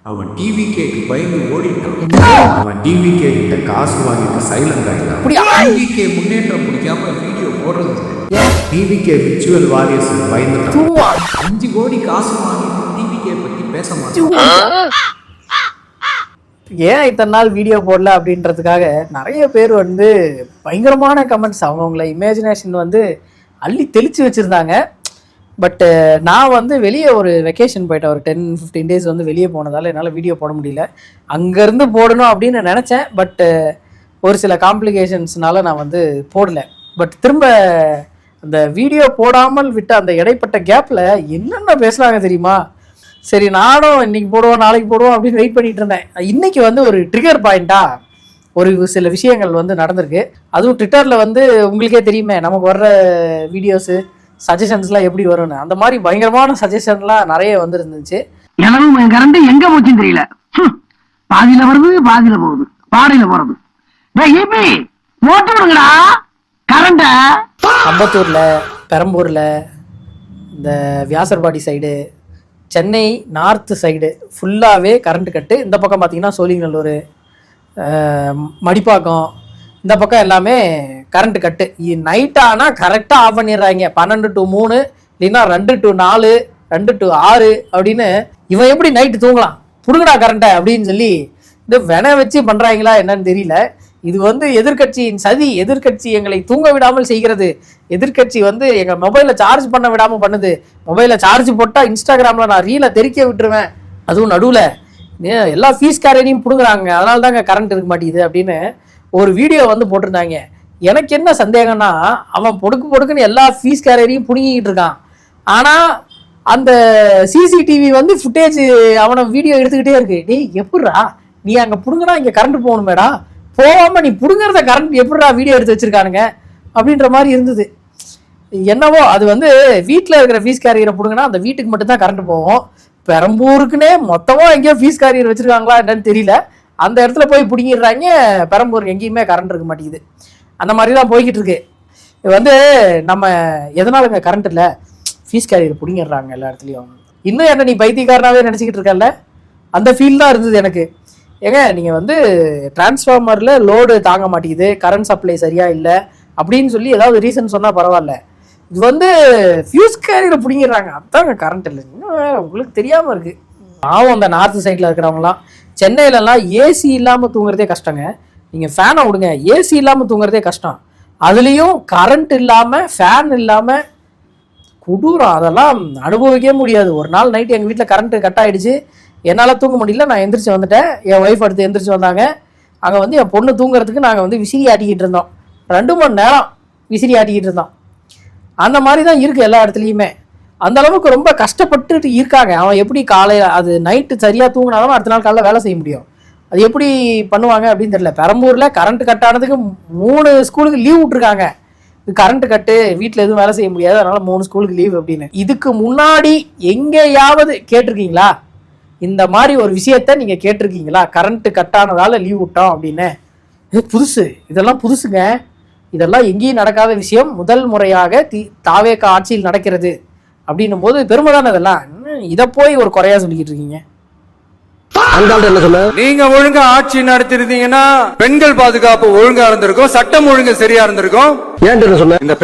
அவன் டிவி கேக்கு பயந்து ஓடிட்டான். அவன் டிவி கே கிட்ட காசு வாங்கிட்டு சைலண்ட் ஆகிட்டான். டிவி கே முன்னேற்றம் பிடிக்காம வீடியோ போடுறது. டிவி கே விர்ச்சுவல் வாரியர்ஸ் பயந்துட்டான். 5 கோடி காசு வாங்கிட்டு டிவி கே பத்தி பேச மாட்டான். ஏன் இத்தனை நாள் வீடியோ போடல அப்படின்றதுக்காக நிறைய பேர் வந்து பயங்கரமான கமெண்ட்ஸ் அவங்கவுங்கள இமேஜினேஷன் வந்து அள்ளி தெளித்து வச்சுருந்தாங்க. பட்டு நான் வந்து வெளியே ஒரு வெக்கேஷன் போயிட்டேன். ஒரு 10-15 டேஸ் வந்து வெளியே போனதால் என்னால் வீடியோ போட முடியல. அங்கேருந்து போடணும் அப்படின்னு நினச்சேன். பட்டு ஒரு சில காம்ப்ளிகேஷன்ஸ்னால நான் வந்து போடலை. பட் திரும்ப அந்த வீடியோ போடாமல் விட்ட அந்த இடைப்பட்ட கேப்பில் என்னென்ன பேசுனாங்க தெரியுமா? சரி நானும் இன்றைக்கி போடுவோம் நாளைக்கு போடுவோம் அப்படின்னு வெயிட் பண்ணிகிட்டு இருந்தேன். இன்றைக்கி வந்து ஒரு ட்ரிகர் பாயிண்ட்டாக ஒரு சில விஷயங்கள் வந்து நடந்திருக்கு. அதுவும் ட்விட்டரில் வந்து உங்களுக்கே தெரியுமே நமக்கு வர்ற வீடியோஸு சஜஷன்ஸ்லாம் எப்படி வரும்னு. அந்த மாதிரி பயங்கரமான சஜஷன்லாம் நிறைய வந்துருந்துச்சு. எனவும் கரண்ட் எங்க போச்சுன்னு தெரியல. பாதியில வருது பாதியில போகுது பாடையில போறது. கரண்ட அம்பத்தூர்ல பெரம்பூர்ல இந்த Vyasarpadi side Chennai north side ஃபுல்லாகவே கரண்ட் கட்டு. இந்த பக்கம் பார்த்தீங்கன்னா சோழிங்கநல்லூர் மடிப்பாக்கம் இந்த பக்கம் எல்லாமே கரண்ட் கட்டு. நைட் ஆனால் கரெக்டாக ஆஃப் பண்ணிடுறாங்க. 12 to 3 இல்லைன்னா 2 to 4 2 to 6 அப்படின்னு. இவன் எப்படி நைட்டு தூங்கலாம் புடுங்கடா கரண்ட்டை அப்படின்னு சொல்லி இந்த வெனை வச்சு பண்ணுறாங்களா என்னன்னு தெரியல. இது வந்து எதிர்கட்சியின் சதி. எதிர்கட்சி எங்களை தூங்க விடாமல் செய்கிறது. எதிர்கட்சி வந்து எங்கள் மொபைலில் சார்ஜ் பண்ண விடாமல் பண்ணுது. மொபைலில் சார்ஜ் போட்டால் இன்ஸ்டாகிராமில் நான் ரீலை தெறிக்க விட்டுருவேன். அதுவும் நடுவில் எல்லா ஃபீஸ் கேரியரையும் பிடுங்குறாங்க. அதனால தாங்க கரண்ட் இருக்க மாட்டேங்குது அப்படின்னு ஒரு வீடியோ வந்து போட்டிருந்தாங்க. எனக்கு என்ன சந்தேகம்னா அவன் பொடுக்குன்னு எல்லா ஃபீஸ் கேரியரையும் பிடுங்கிக்கிட்டு இருக்கான். ஆனால் அந்த சிசிடிவி வந்து ஃபுட்டேஜ் அவனை வீடியோ எடுத்துக்கிட்டே இருக்கு. டேய் எப்பட்றா நீ அங்கே பிடுங்கினா இங்கே கரண்ட் போகணுமேடா, போகாமல் நீ பிடுங்கிறத கரண்ட் எப்பட்றா வீடியோ எடுத்து வச்சிருக்கானுங்க அப்படின்ற மாதிரி இருந்தது. என்னவோ அது வந்து வீட்டில் இருக்கிற ஃபீஸ் கேரியரை பிடுங்கினா அந்த வீட்டுக்கு மட்டும்தான் கரண்ட் போகும். பெரம்பூருக்குன்னே மொத்தமாக எங்கேயோ ஃபீஸ் கேரியர் வச்சுருக்காங்களா என்னன்னு தெரியல. அந்த இடத்துல போய் பிடிங்கிடுறாங்க. பெரம்பூர் எங்கேயுமே கரண்ட் இருக்க மாட்டேங்குது. அந்த மாதிரி தான் போய்கிட்டு இருக்கு. இது வந்து நம்ம எதனாலங்க கரண்ட் இல்லை ஃபீஸ் கேரியர் பிடிங்கிடுறாங்க எல்லா இடத்துலையும். இன்னும் என்ன நீ பைத்தியக்காரனாவே நினச்சிக்கிட்டு இருக்கல அந்த ஃபீல் தான் இருந்தது எனக்கு. ஏங்க நீங்கள் வந்து டிரான்ஸ்ஃபார்மரில் லோடு தாங்க மாட்டேங்குது, கரண்ட் சப்ளை சரியாக இல்லை அப்படின்னு சொல்லி ஏதாவது ரீசன் சொன்னால் பரவாயில்ல. இது வந்து ஃபியூஸ் கேரியரை பிடிங்கிடுறாங்க. அதுதாங்க கரண்ட் இல்லை. இன்னும் உங்களுக்கு தெரியாமல் இருக்குது. பாவம் அந்த நார்த்து சைடில் இருக்கிறவங்களாம். சென்னையிலலாம் ஏசி இல்லாமல் தூங்குறதே கஷ்டங்க. நீங்கள் ஃபேனை விடுங்க, ஏசி இல்லாமல் தூங்குறதே கஷ்டம். அதுலேயும் கரண்ட் இல்லாமல் ஃபேன் இல்லாமல் கொடூரம். அதெல்லாம் அனுபவிக்கவே முடியாது. ஒரு நாள் நைட்டு எங்கள் வீட்டில் கரண்ட்டு கட் ஆகிடுச்சு. என்னால் தூங்க முடியல. நான் எந்திரிச்சு வந்துட்டேன். என் ஒய்ஃப் அடுத்து எந்திரிச்சு வந்தாங்க. அங்கே வந்து என் பொண்ணு தூங்குறதுக்கு நாங்கள் வந்து விசிறி ஆட்டிக்கிட்டு இருந்தோம். 2 மணி நேரம் விசிறி ஆட்டிக்கிட்டு இருந்தோம். அந்த மாதிரி தான் இருக்குது எல்லா இடத்துலையுமே. அந்த அளவுக்கு ரொம்ப கஷ்டப்பட்டு இருக்காங்க. அவன் எப்படி காலையில் அது நைட்டு சரியாக தூங்கினாலும் அடுத்த நாள் காலையில் வேலை செய்ய முடியும். அது எப்படி பண்ணுவாங்க அப்படின்னு தெரியல. பெரம்பூரில் கரண்ட் கட் ஆனதுக்கு 3 ஸ்கூலுக்கு லீவ் விட்ருக்காங்க. இது கரண்ட் கட்டு வீட்டில் எதுவும் வேலை செய்ய முடியாது, அதனால் 3 ஸ்கூலுக்கு லீவ் அப்படின்னு. இதுக்கு முன்னாடி எங்கேயாவது கேட்டிருக்கீங்களா இந்த மாதிரி ஒரு விஷயத்த நீங்கள் கேட்டிருக்கீங்களா? கரண்ட்டு கட் ஆனதால் லீவ் விட்டோம் அப்படின்னு. இது புதுசு. இதெல்லாம் புதுசுங்க. இதெல்லாம் எங்கேயும் நடக்காத விஷயம். முதல் முறையாக தாவேக ஆட்சியில் நடக்கிறது அப்படின்னும் போது பெருமை தானே இதெல்லாம். இதை போய் ஒரு குறையா சொல்லிக்கிட்டு இருக்கீங்க. நீங்க ஒழுங்கா ஆட்சி நடத்திருந்தீங்கன்னா பெண்கள் பாதுகாப்பு ஒழுங்கா இருந்திருக்கும், சட்டம் ஒழுங்கு சரியா இருந்திருக்கும். இந்த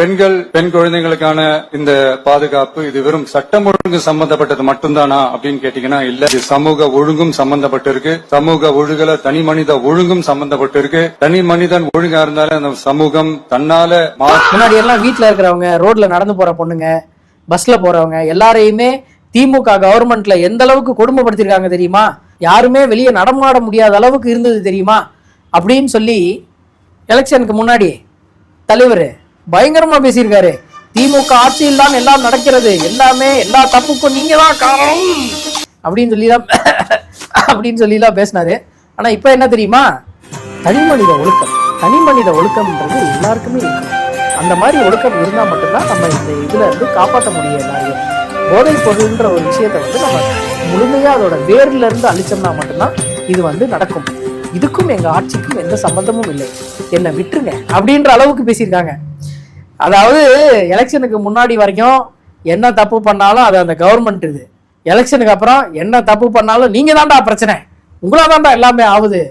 பெண் குழந்தைகளுக்கான இந்த பாதுகாப்பு இது வெறும் சட்டம் ஒழுங்கு சம்பந்தப்பட்டது மட்டும்தானா அப்படின்னு கேட்டீங்கன்னா இல்ல. இது சமூக ஒழுங்கும் சம்பந்தப்பட்டு இருக்கு. சமூக ஒழுங்குல தனி மனித ஒழுங்கும் சம்பந்தப்பட்டு இருக்கு. தனி மனிதன் ஒழுங்கா இருந்தாலும் அந்த சமூகம் தன்னால. முன்னாடி எல்லாம் வீட்டுல இருக்கிறவங்க, ரோட்ல நடந்து போற பொண்ணுங்க, பஸ்ல போறவங்க எல்லாரையுமே திமுக கவர்மெண்ட்ல எந்த அளவுக்கு கொடுமைப்படுத்திருக்காங்க தெரியுமா? யாருமே வெளியே நடமாட முடியாத அளவுக்கு இருந்தது தெரியுமா அப்படின்னு சொல்லி எலெக்ஷனுக்கு முன்னாடி தலைவர் பயங்கரமா பேசியிருக்காரு. திமுக ஆட்சியில் தான் எல்லாம் நடக்கிறது, எல்லாமே எல்லா தப்புக்கும் நீங்க தான் காரணம் அப்படின்னு சொல்லிலாம் பேசினாரு. ஆனா இப்ப என்ன தெரியுமா? தனிமனித ஒழுக்கம்ன்றது எல்லாருக்குமே இருக்கு. அந்த மாதிரி ஒழுக்கம் இருந்தா மட்டும்தான் நம்ம இந்த இதுல இருந்து காப்பாற்ற முடியும். எல்லாரையும் போதைப் பொருள்ன்ற ஒரு விஷயத்த வந்து நம்ம முழுமையா அதோட வேர்ல இருந்து அழிச்சோம்னா மட்டும்தான் இது வந்து நடக்கும். இதுக்கும் எங்க ஆட்சிக்கும் எந்த சம்பந்தமும் இல்லை, என்னை விட்டுருங்க அப்படின்ற அளவுக்கு பேசியிருக்காங்க. அதாவது எலெக்ஷனுக்கு முன்னாடி வரைக்கும் என்ன தப்பு பண்ணாலும் அது அந்த கவர்மெண்ட் இது, எலெக்ஷனுக்கு அப்புறம் என்ன தப்பு பண்ணாலும் நீங்க தான்டா பிரச்சனை, உங்களா தான்டா எல்லாமே ஆகுது,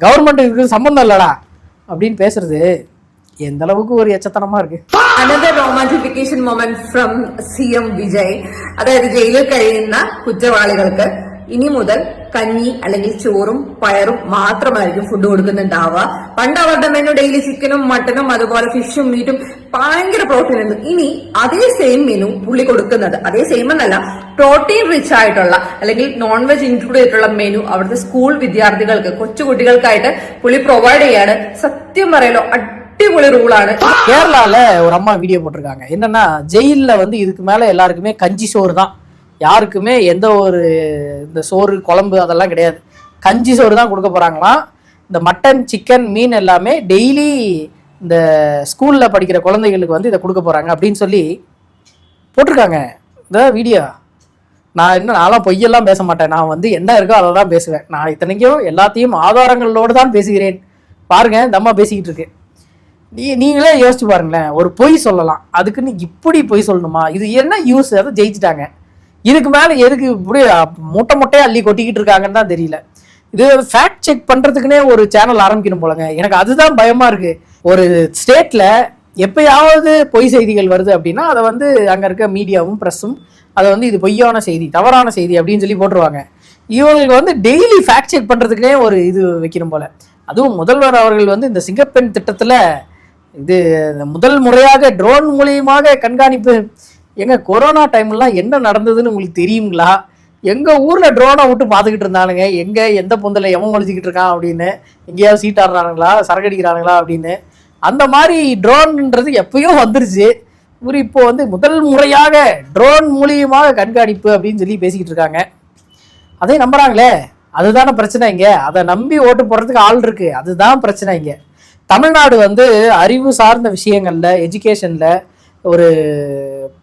கவர்மெண்ட்டுக்கு சம்பந்தம் இல்லடா அப்படின்னு பேசுறது எந்த அளவுக்கு ஒரு எச்சத்தனமா இருக்கு. Another romantification moment from CM Vijay. അതായത് ജയിലിൽ കഴിയുന്ന കുറ്റവാളികൾക്ക് ഇനി മുതൽ കഞ്ഞി അല്ലെങ്കിൽ ചോറും പയറും മാത്രമായിരിക്കും ഫുഡ് കൊടുക്കുന്നുണ്ടാവുക. പണ്ട് അവരുടെ മെനു ഡെയിലി ചിക്കനും മട്ടനും അതുപോലെ ഫിഷും മീറ്റും ഭയങ്കര പ്രോട്ടീൻ ഉണ്ട്. ഇനി അതേ സെയിം മെനു പുള്ളി കൊടുക്കുന്നത്, അതേ സെയിം എന്നല്ല, പ്രോട്ടീൻ റിച്ച് ആയിട്ടുള്ള അല്ലെങ്കിൽ നോൺ വെജ് ഇൻക്ലൂഡ് ചെയ്തിട്ടുള്ള മെനു അവിടുത്തെ സ്കൂൾ വിദ്യാർത്ഥികൾക്ക്, കൊച്ചുകുട്ടികൾക്കായിട്ട് പുള്ളി പ്രൊവൈഡ് ചെയ്യാണ്. സത്യം പറയലോ அடிப்பொலி ரூலான. கேரளால ஒரு அம்மா வீடியோ போட்டிருக்காங்க. என்னன்னா ஜெயில்ல வந்து இதுக்கு மேல எல்லாருக்குமே கஞ்சி சோறு தான், யாருக்குமே எந்த ஒரு இந்த சோறு குழம்பு அதெல்லாம் கிடையாது, கஞ்சி சோறு தான் கொடுக்க போறாங்களாம். இந்த மட்டன் சிக்கன் மீன் எல்லாமே டெய்லி இந்த ஸ்கூல்ல படிக்கிற குழந்தைகளுக்கு வந்து இதை கொடுக்க போறாங்க அப்படின்னு சொல்லி போட்டிருக்காங்க இந்த வீடியோ. நான்லாம் பொய்யெல்லாம் பேச மாட்டேன், நான் வந்து என்ன இருக்கோ அதை தான் பேசுவேன். நான் இத்தனைக்கும் எல்லாத்தையும் ஆதாரங்களோடு தான் பேசுகிறேன். பாருங்க இந்த அம்மா பேசிக்கிட்டு இருக்கு. நீங்களே யோசிச்சு பாருங்களேன், ஒரு பொய் சொல்லலாம், அதுக்குன்னு இப்படி பொய் சொல்லணுமா? இது என்ன யூஸ்? அதை ஜெயிச்சுட்டாங்க, இதுக்கு மேலே எதுக்கு இப்படி மூட்டையா அள்ளி கொட்டிக்கிட்டு இருக்காங்கன்னு தான் தெரியல. இது ஃபேக்ட் செக் பண்ணுறதுக்குன்னே ஒரு சேனல் ஆரம்பிக்கணும் போலங்க. எனக்கு அதுதான் பயமாக இருக்குது. ஒரு ஸ்டேட்டில் எப்பயாவது பொய் செய்திகள் வருது அப்படின்னா அதை வந்து அங்கே இருக்க மீடியாவும் ப்ரெஸ்ஸும் அதை வந்து இது பொய்யான செய்தி, தவறான செய்தி அப்படின்னு சொல்லி போட்டுருவாங்க. இவங்களுக்கு வந்து டெய்லி ஃபேக்ட் செக் பண்ணுறதுக்குனே ஒரு இது வைக்கணும் போல். அதுவும் முதல்வர் அவர்கள் வந்து இந்த சிங்கப்பெண் திட்டத்தில் இது முதல் முறையாக ட்ரோன் மூலியமாக கண்காணிப்பு. எங்க கொரோனா டைம்லாம் என்ன நடந்ததுன்னு உங்களுக்கு தெரியுங்களா? எங்கள் ஊரில் ட்ரோனை விட்டு பார்த்துக்கிட்டு இருந்தானுங்க, எங்கே எந்த பொந்தில் எவன் ஒழிச்சிக்கிட்டு இருக்கான் அப்படின்னு, எங்கேயாவது சீட்டாடுறானுங்களா, சரக்கடிக்கிறானுங்களா அப்படின்னு. அந்த மாதிரி ட்ரோன்ன்றது எப்பயோ வந்துருச்சு. இவர் இப்போ வந்து முதல் முறையாக ட்ரோன் மூலியமாக கண்காணிப்பு அப்படின்னு சொல்லி பேசிக்கிட்டு இருக்காங்க. அதே நம்புறாங்களே, அதுதானே பிரச்சனை இங்கே. அதை நம்பி ஓட்டு போடுறதுக்கு ஆள் இருக்கு, அதுதான் பிரச்சனை இங்கே. தமிழ்நாடு வந்து அறிவு சார்ந்த விஷயங்கள்ல, எஜுகேஷன்ல ஒரு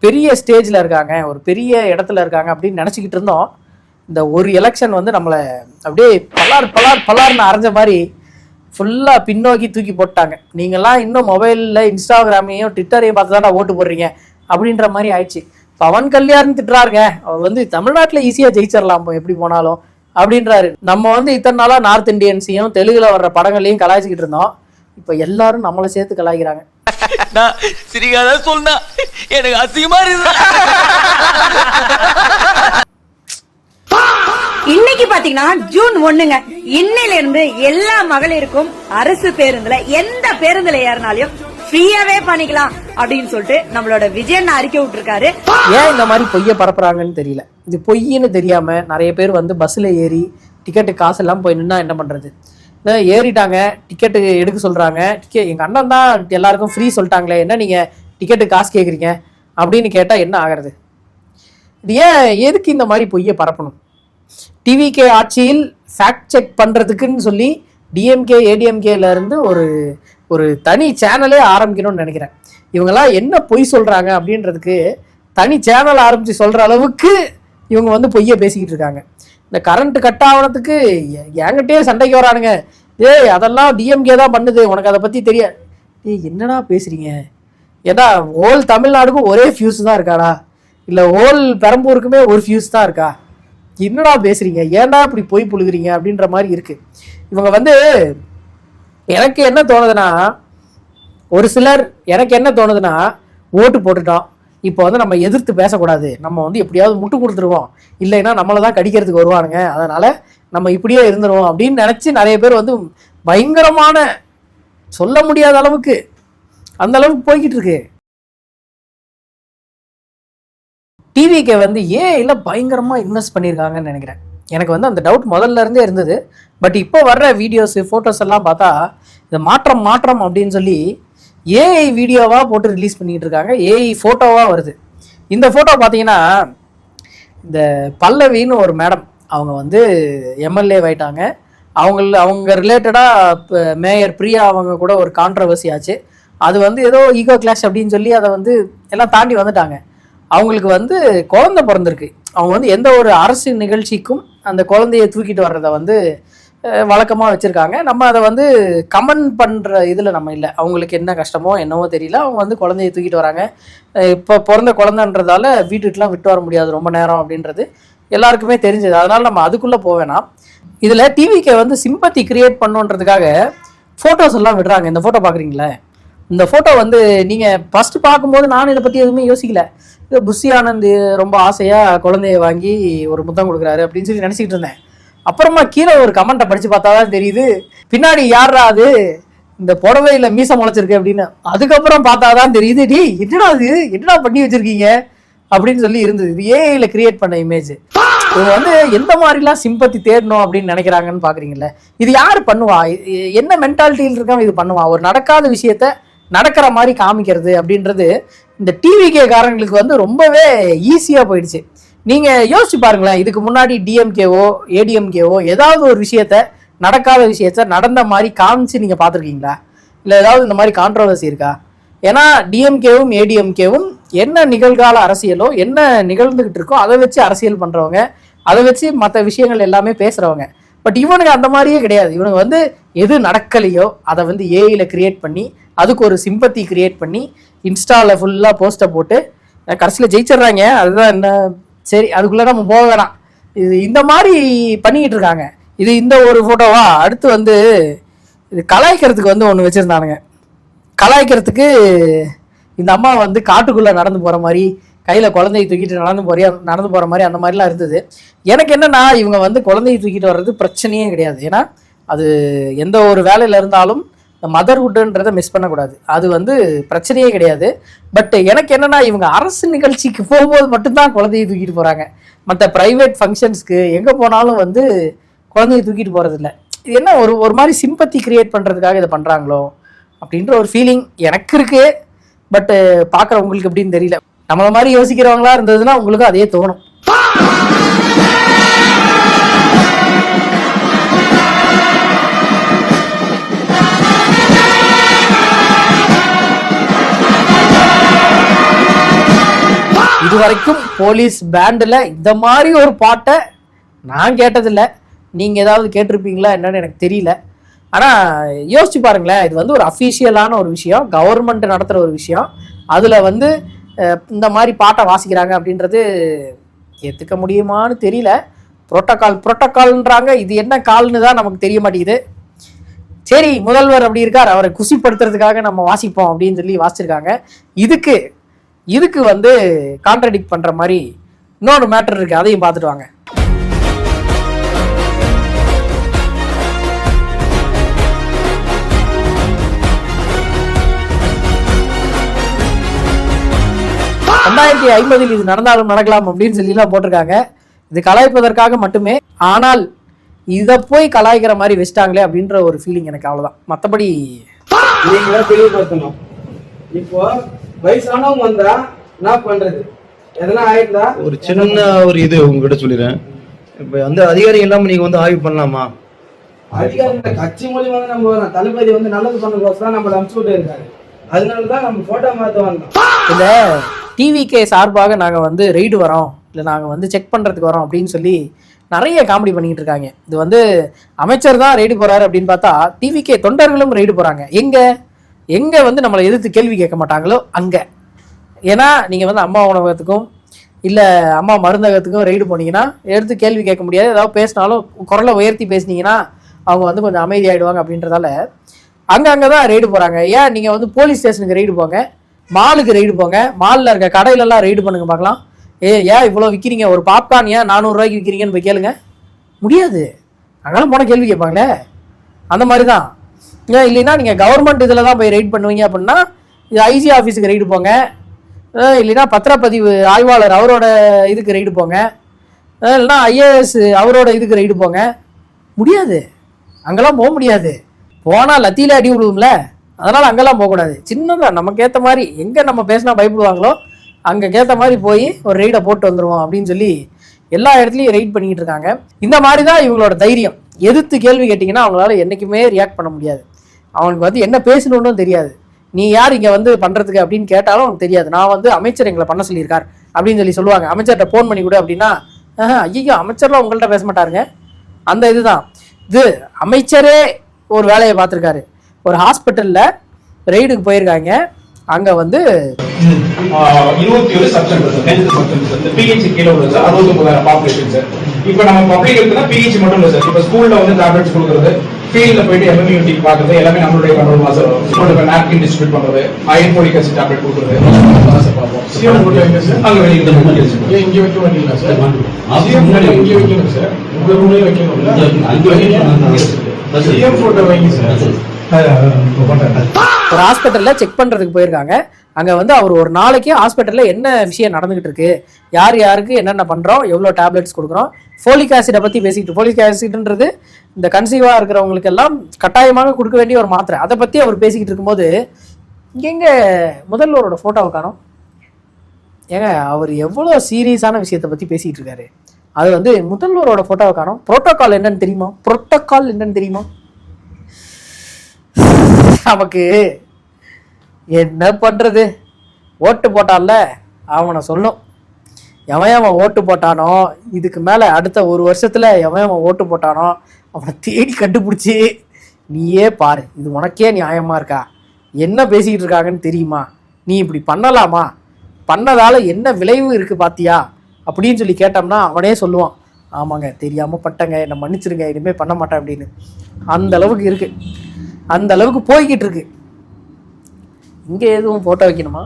பெரிய ஸ்டேஜில் இருக்காங்க, ஒரு பெரிய இடத்துல இருக்காங்க அப்படின்னு நினச்சிக்கிட்டு இருந்தோம். இந்த ஒரு எலெக்ஷன் வந்து நம்மளை அப்படியே பலார்னு அரைஞ்ச மாதிரி ஃபுல்லாக பின்னோக்கி தூக்கி போட்டாங்க. நீங்கள்லாம் இன்னும் மொபைலில் இன்ஸ்டாகிராமையும் ட்விட்டரையும் பார்த்து தானே ஓட்டு போடுறீங்க அப்படின்ற மாதிரி ஆயிடுச்சு. பவன் கல்யாண் திட்டுறாருங்க, அவர் வந்து தமிழ்நாட்டில் ஈஸியாக ஜெயிச்சிடலாம் எப்படி போனாலும் அப்படின்றாரு. நம்ம வந்து இத்தனை நாளாக நார்த் இண்டியன்ஸையும் தெலுங்குல வர்ற படங்களையும் கலாய்ச்சிக்கிட்டு இருந்தோம். இப்போ எல்லாரும் நம்மளை சேர்த்து கலாய்க்கிறாங்க. எனக்கு அசிங்கமா இருக்கு. இன்னைக்கு பாத்தீங்கன்னா ஜூன் 1ங்க, இன்னையில இருந்து எல்லா மகளிருக்கும் அரசு பேருந்துல எந்த பேருந்துல ஏறினாலையும் ஃப்ரீயாவே பண்ணிக்கலாம் அப்படின்னு சொல்லிட்டு நம்மளோட விஜயன் அறிக்கை விட்டுருக்காரு. ஏன் இந்த மாதிரி பொய்ய பரப்புறாங்கன்னு தெரியல. இது பொய்ன்னு தெரியாம நிறைய பேர் வந்து பஸ்ல ஏறி டிக்கெட்டு காசு எல்லாம் போய் நின்னா என்ன பண்றது? ஏறிட்டாங்க, டிக்கெட்டு எடுக்க சொல்றாங்க. எங்கள் அண்ணன் தான் எல்லாருக்கும் ஃப்ரீ சொல்லிட்டாங்களே, என்ன நீங்கள் டிக்கெட்டு காசு கேட்குறீங்க அப்படின்னு கேட்டால் என்ன ஆகிறது? இது ஏன் எதுக்கு இந்த மாதிரி பொய்யை பரப்பணும்? டிவிகே ஆட்சியில் ஃபேக்ட் செக் பண்ணுறதுக்குன்னு சொல்லி டிஎம்கே ஏடிஎம்கேலேருந்து ஒரு தனி சேனலே ஆரம்பிக்கணும்னு நினைக்கிறேன். இவங்கெல்லாம் என்ன பொய் சொல்கிறாங்க அப்படின்றதுக்கு தனி சேனல் ஆரம்பித்து சொல்கிற அளவுக்கு இவங்க வந்து பொய்யை பேசிக்கிட்டு இருக்காங்க. இந்த கரண்ட் கட் ஆகிறதுக்கு என்கிட்டே சண்டைக்கு வரானுங்க. அதெல்லாம் டிஎம்கே தான் பண்ணுது, உனக்கு அதை பற்றி தெரியாது. என்னடா பேசுகிறீங்க? ஏடா ஹோல் தமிழ்நாடுக்கும் ஒரே ஃபியூஸ் தான் இருக்காடா, இல்லை ஹோல் பெரம்பூருக்குமே ஒரு ஃபியூஸ் தான் இருக்கா? என்னடா பேசுகிறீங்க? ஏன்டா இப்படி பொய் புழுகிறீங்க அப்படின்ற மாதிரி இருக்குது. இவங்க வந்து எனக்கு என்ன தோணுதுன்னா, ஒரு சிலர் எனக்கு என்ன தோணுதுன்னா, ஓட்டு போட்டுட்டோம், இப்போ வந்து நம்ம எதிர்த்து பேசக்கூடாது, நம்ம வந்து எப்படியாவது முட்டு கொடுத்துருவோம், இல்லைன்னா நம்மளை தான் கடிக்கிறதுக்கு வருவானுங்க, அதனால் நம்ம இப்படியே இருந்துருவோம் அப்படின்னு நினச்சி நிறைய பேர் வந்து பயங்கரமான சொல்ல முடியாத அளவுக்கு அந்த அளவுக்கு போய்கிட்டு இருக்கு. டிவிக்கு வந்து ஏன் இல்லை பயங்கரமாக இன்வெஸ்ட் பண்ணியிருக்காங்கன்னு நினைக்கிறேன். எனக்கு வந்து அந்த டவுட் முதல்ல இருந்தே இருந்தது. பட் இப்போ வர்ற வீடியோஸு ஃபோட்டோஸ் எல்லாம் பார்த்தா இந்த மாற்றம் அப்படின்னு சொல்லி ஏஐ வீடியோவாக போட்டு ரிலீஸ் பண்ணிக்கிட்டு இருக்காங்க, ஏஐ ஃபோட்டோவாக வருது. இந்த ஃபோட்டோ பார்த்தீங்கன்னா இந்த பல்லவின்னு ஒரு மேடம், அவங்க வந்து எம்எல்ஏ ஆயிட்டாங்க. அவங்க ரிலேட்டடாக மேயர் பிரியா அவங்க கூட ஒரு கான்ட்ரவர்சி ஆச்சு. அது வந்து ஏதோ ஈகோ கிளாஷ் அப்படின்னு சொல்லி அதை வந்து எல்லாம் தாண்டி வந்துட்டாங்க. அவங்களுக்கு வந்து குழந்தை பிறந்திருக்கு. அவங்க வந்து எந்த ஒரு அரசு நிகழ்ச்சிக்கும் அந்த குழந்தைய தூக்கிட்டு வர்றதை வந்து வழக்கமாக வச்சுருக்காங்க. நம்ம அதை வந்து கமெண்ட் பண்ணுற இதில் நம்ம இல்லை. அவங்களுக்கு என்ன கஷ்டமோ என்னவோ தெரியல, அவங்க வந்து குழந்தைய தூக்கிட்டு வராங்க. இப்போ பிறந்த குழந்தைன்றதால வீட்டுக்கெலாம் விட்டு வர முடியாது ரொம்ப நேரம் அப்படின்றது எல்லாருக்குமே தெரிஞ்சது. அதனால நம்ம அதுக்குள்ள போவேணாம். இதுல டிவிக்கு வந்து சிம்பத்தி கிரியேட் பண்ணுன்றதுக்காக போட்டோஸ் எல்லாம் விடுறாங்க. இந்த போட்டோ பாக்குறீங்களா? இந்த போட்டோ வந்து நீங்க ஃபர்ஸ்ட் பார்க்கும்போது நானும் இதை பத்தி எதுவுமே யோசிக்கல. இது புஷி ஆனந்த் ரொம்ப ஆசையா குழந்தைய வாங்கி ஒரு முத்தம் கொடுக்குறாரு அப்படின்னு சொல்லி நினைச்சிட்டு இருந்தேன். அப்புறமா கீழே ஒரு கமெண்ட்டை படிச்சு பார்த்தாதான் தெரியுது பின்னாடி யாரா அது இந்த புடவையில மீச முளைச்சிருக்கு அப்படின்னு. அதுக்கப்புறம் பார்த்தாதான் தெரியுது, டி என்னடா அது என்னடா பண்ணி வச்சிருக்கீங்க அப்படின்னு சொல்லி இருந்தது. இது ஏஐல கிரியேட் பண்ண இமேஜ். இது வந்து எந்த மாதிரிலாம் சிம்பத்தி தேடணும் அப்படின்னு நினைக்கிறாங்கன்னு பாக்குறீங்கல்ல. இது யாரு பண்ணுவா? என்ன மென்டாலிட்டியில் இருக்காம இது பண்ணுவா? ஒரு நடக்காத விஷயத்த நடக்கிற மாதிரி காமிக்கிறது அப்படின்றது இந்த டிவிகே காரங்களுக்கு வந்து ரொம்பவே ஈஸியா போயிடுச்சு. நீங்க யோசிச்சு பாருங்களேன், இதுக்கு முன்னாடி டிஎம்கேவோ ஏடிஎம்கேவோ ஏதாவது ஒரு விஷயத்த நடக்காத விஷயத்த நடந்த மாதிரி காமிச்சு நீங்க பார்த்துருக்கீங்களா? இல்லை ஏதாவது இந்த மாதிரி கான்ட்ரவர்சி இருக்கா? ஏன்னா டிஎம்கேவும் ஏடிஎம்கேவும் என்ன நிகழ்கால அரசியலோ என்ன நிகழ்ந்துகிட்டு இருக்கோ அதை வச்சு அரசியல் பண்றவங்க, அதை வச்சு மற்ற விஷயங்கள் எல்லாமே பேசுறவங்க. பட் இவனுக்கு அந்த மாதிரியே கிடையாது. இவனுக்கு வந்து எது நடக்கலையோ அதை வந்து ஏஐல கிரியேட் பண்ணி அதுக்கு ஒரு சிம்பத்தி கிரியேட் பண்ணி இன்ஸ்டாவில் ஃபுல்லாக போஸ்ட்டை போட்டு கடைசியில் ஜெயிச்சிடுறாங்க. அதுதான் என்ன, சரி அதுக்குள்ளே நம்ம போக வேணாம். இது இந்த மாதிரி பண்ணிக்கிட்டு இருக்காங்க. இது இந்த ஒரு ஃபோட்டோவா? அடுத்து வந்து இது கலாய்க்கிறதுக்கு வந்து ஒன்று வச்சுருந்தானுங்க. கலாய்க்கிறதுக்கு இந்த அம்மா வந்து காட்டுக்குள்ளே நடந்து போகிற மாதிரி கையில் குழந்தையை தூக்கிட்டு நடந்து போகிற மாதிரி அந்த மாதிரிலாம் இருந்தது. எனக்கு என்னென்னா இவங்க வந்து குழந்தையை தூக்கிட்டு வர்றது பிரச்சனையே கிடையாது. ஏன்னா அது எந்த ஒரு வேலையில் இருந்தாலும் மதர்ஹுட்ன்றதை மிஸ் பண்ணக்கூடாது. அது வந்து பிரச்சனையே கிடையாது. பட் எனக்கு என்னன்னா இவங்க அரசு நிகழ்ச்சிக்கு போகும்போது மட்டும்தான் குழந்தையை தூக்கிட்டு போகிறாங்க. மற்ற ப்ரைவேட் ஃபங்க்ஷன்ஸ்க்கு எங்கே போனாலும் வந்து குழந்தையை தூக்கிட்டு போகிறதில்ல. இது என்ன ஒரு மாதிரி சிம்பத்தி கிரியேட் பண்ணுறதுக்காக இதை பண்ணுறாங்களோ அப்படின்ற ஒரு ஃபீலிங் எனக்கு இருக்குது. பட்டு பார்க்குறவங்களுக்கு எப்படின்னு தெரியல. நம்மள மாதிரி யோசிக்கிறவங்களா இருந்ததுன்னா உங்களுக்கு அதே தோணும். இது வரைக்கும் போலீஸ் பேண்டில் இந்த மாதிரி ஒரு பாட்டை நான் கேட்டதில்லை. நீங்கள் ஏதாவது கேட்டிருப்பீங்களா என்னன்னு எனக்கு தெரியல. ஆனால் யோசிச்சு பாருங்களேன், இது வந்து ஒரு அஃபீஷியலான ஒரு விஷயம், கவர்மெண்ட் நடத்துகிற ஒரு விஷயம். அதில் வந்து இந்த மாதிரி பாட்டை வாசிக்கிறாங்க அப்படின்றது ஏற்றுக்க முடியுமான்னு தெரியல. புரோட்டோகால்ன்றாங்க, இது என்ன கால்னு தான் நமக்கு தெரிய மாட்டேங்குது. சரி, முதல்வர் அப்படி இருக்கார், அவரை குசிப்படுத்துறதுக்காக நம்ம வாசிப்போம் அப்படின்னு சொல்லி வாசிச்சிருக்காங்க. இதுக்கு வந்து கான்ட்ரடிக்ட் பண்ற மாதிரி இன்னொரு மேட்டர் இருக்கு, அதையும் பார்த்துட்டு வாங்க. ரெண்டாயிரத்தி 50 இது நடந்தாலும் நடக்கலாம் அப்படின்னு சொல்லி எல்லாம் போட்டிருக்காங்க. இது கலாய்ப்பதற்காக மட்டுமே. ஆனால் இதை போய் கலாய்க்கிற மாதிரி வச்சிட்டாங்களே அப்படின்ற ஒரு ஃபீலிங் எனக்கு, அவ்வளவுதான். மற்றபடி தெளிவுபடுத்தணும். இப்போ வயசானவங்க வந்தா என்ன பண்றது? எதனா ஆயிட்டா ஒரு சின்ன ஒரு இது உங்ககிட்ட சொல்லிடுறேன். இப்ப அந்த அதிகாரி இல்லாம நீங்க வந்து ஆய்வு பண்ணலாமா? அதிகாரி கட்சி மூலியமா நம்ம தளபதி வந்து நல்லது பண்ண நம்மள அனுப்பிச்சு விட்டு இருக்காரு. அதனாலதான் நம்ம போட்டோ மாத்த வந்தோம். இந்த டிவிகே சார்பாக நாங்க வந்து ரெய்டு வரோம், இல்லை நாங்க வந்து செக் பண்றதுக்கு வரோம் அப்படின்னு சொல்லி நிறைய காமெடி பண்ணிட்டு இருக்காங்க. இது வந்து அமைச்சர் தான் ரெய்டு போறாரு அப்படின்னு பார்த்தா டிவிகே தொண்டர்களும் ரெய்டு போறாங்க. எங்க வந்து நம்மளை எதிர்த்து கேள்வி கேட்க மாட்டாங்களோ அங்க. ஏன்னா நீங்க வந்து அம்மா உணவகத்துக்கும் இல்லை அம்மா மருந்தகத்துக்கும் ரெய்டு போனீங்கன்னா எடுத்து கேள்வி கேட்க முடியாது. ஏதாவது பேசினாலும் குரலை உயர்த்தி பேசினீங்கன்னா அவங்க வந்து கொஞ்சம் அமைதி ஆயிடுவாங்க அப்படின்றதால அங்கே தான் ரெய்டு போகிறாங்க. ஏன் நீங்கள் வந்து போலீஸ் ஸ்டேஷனுக்கு ரெய்டு போங்க, மாலுக்கு ரெய்டு போங்க, மாலில் இருக்க கடையிலலாம் ரெய்டு பண்ணுங்க பார்க்கலாம். ஏன் இவ்வளோ விற்கிறீங்க, ஒரு பாப்கார்ன் ஏன் 400 ரூபாய்க்கு விற்கிறீங்கன்னு போய் கேளுங்க. முடியாது, அங்கெல்லாம் போனால் கேள்வி கேட்பாங்களே. அந்த மாதிரி தான். ஏன் இல்லைன்னா நீங்கள் கவர்மெண்ட் இதில் தான் போய் ரெய்ட் பண்ணுவீங்க அப்படின்னா இது ஐஜி ஆஃபீஸுக்கு ரெய்டு போங்க, இல்லைன்னா பத்திரப்பதிவு ஆய்வாளர் அவரோட இதுக்கு ரெய்டு போங்க, இல்லைன்னா ஐஏஎஸ் அவரோட இதுக்கு ரெய்டு போங்க. முடியாது, அங்கெல்லாம் போக முடியாது. போனால் லத்தியில அடி விடுவோம்ல, அதனால் அங்கெல்லாம் போகக்கூடாது. சின்னதாக நமக்கு ஏற்ற மாதிரி எங்கே நம்ம பேசினா பயப்படுவாங்களோ அங்கே ஏற்ற மாதிரி போய் ஒரு ரெய்டை போட்டு வந்துடுவோம் அப்படின்னு சொல்லி எல்லா இடத்துலையும் ரெய்ட் பண்ணிக்கிட்டு இருக்காங்க. இந்த மாதிரி தான் இவங்களோட தைரியம். எதிர்த்து கேள்வி கேட்டிங்கன்னா அவங்களால என்றைக்குமே ரியாக்ட் பண்ண முடியாது. அவனுக்கு வந்து என்ன பேசணுன்னு தெரியாது. நீ யார் இங்கே வந்து பண்ணுறதுக்கு அப்படின்னு கேட்டாலும் அவனுக்கு தெரியாது. நான் வந்து அமைச்சர் எங்களை பண்ண சொல்லியிருக்கார் அப்படின்னு சொல்லுவாங்க. அமைச்சர்கிட்ட ஃபோன் பண்ணி கொடு அப்படின்னா ஐயோ அமைச்சர்லாம் உங்கள்கிட்ட பேச மாட்டாருங்க. அந்த இதுதான் இது. அமைச்சரே ஒரு வேலையை பார்த்துருக்காரு. ஒரு ஹாஸ்பிட்டலில் ரெய்டுக்கு போயிருக்காங்க. அங்க வந்து 21 sub centre sir, health sub centre sir. இந்த பிஹெச் கீழே உள்ள சார் 69,000 பாப்புலேஷன் சார். இப்போ நம்ம பப்ளிக் ஹெல்த்னா பிஹெச் மட்டும் இல்லை சார். இப்போ ஸ்கூல்ல வந்து டேப்லெட்ஸ் கொடுக்குறது, ஃபீல்ட்ல போயிட்டு எம்எம்யூடி பார்க்கறது எல்லாமே நம்மளுடைய கண்ட்ரோல் தான் சார். ஸ்கூல்ல நாப்கின் டிஸ்ட்ரிபியூட் பண்றது, அயன் ஃபோலிக் ஆசிட் டேப்லெட் கொடுக்குறது சார் பார்ப்போம். சிஎம் போட்டோ எங்க சார்? அங்க வெளியே இங்க வைக்க மாட்டீங்களா சார்? சிஎம் போட்டோ இங்க வைக்கணும் சார். உங்க ரூம்லயே வைக்கணும். அங்க வைக்கணும். சிஎம் போட்டோ வைங்க சார். ஒரு ஹாஸ்பிட்டல்ல செக் பண்றதுக்கு போயிருக்காங்க. அங்க வந்து அவர் ஒரு நாளைக்கு ஹாஸ்பிட்டல்ல என்ன விஷயம் நடந்துகிட்டு இருக்கு, யார் யாருக்கு என்னென்ன பண்றோம், எவ்வளவு டேப்லெட்ஸ் கொடுக்குறோம், ஃபோலிக் ஆசிடை பத்தி பேசிக்கிட்டு. ஃபோலிக் ஆசிட்ன்றது இந்த கன்சீவா இருக்கிறவங்களுக்கு எல்லாம் கட்டாயமாக கொடுக்க வேண்டிய ஒரு மாத்திரை. அதை பத்தி அவர் பேசிக்கிட்டு இருக்கும்போது இங்க முதல்வரோட போட்டோவை காணோம். ஏங்க அவர் எவ்வளோ சீரியஸான விஷயத்தை பத்தி பேசிக்கிட்டு இருக்காரு. அது வந்து முதல்வரோட போட்டோவை காணோம். புரோட்டோகால் என்னன்னு தெரியுமா? புரோட்டோகால் என்னன்னு தெரியுமா? நமக்கு என்ன பண்றது, ஓட்டு போட்டான்ல அவனை சொல்லும். எவன் ஓட்டு போட்டானோ, இதுக்கு மேல அடுத்த ஒரு வருஷத்துல எவன் ஓட்டு போட்டானோ அவனை தேடி கண்டுபிடிச்சி நீயே பாரு, இது உனக்கே நியாயமா இருக்கா, என்ன பேசிக்கிட்டு இருக்காங்கன்னு தெரியுமா, நீ இப்படி பண்ணலாமா, பண்ணதால என்ன விளைவு இருக்கு பாத்தியா அப்படின்னு சொல்லி கேட்டோம்னா அவனே சொல்லுவான், ஆமாங்க தெரியாம பட்டங்க, என்னை மன்னிச்சிருங்க, இனிமே பண்ண மாட்டேன் அப்படின்னு. அந்த அளவுக்கு இருக்கு, அந்த அளவுக்கு போய்கிட்டு இருக்கு. இங்க எதுவும் போட்டோ வைக்கணுமா?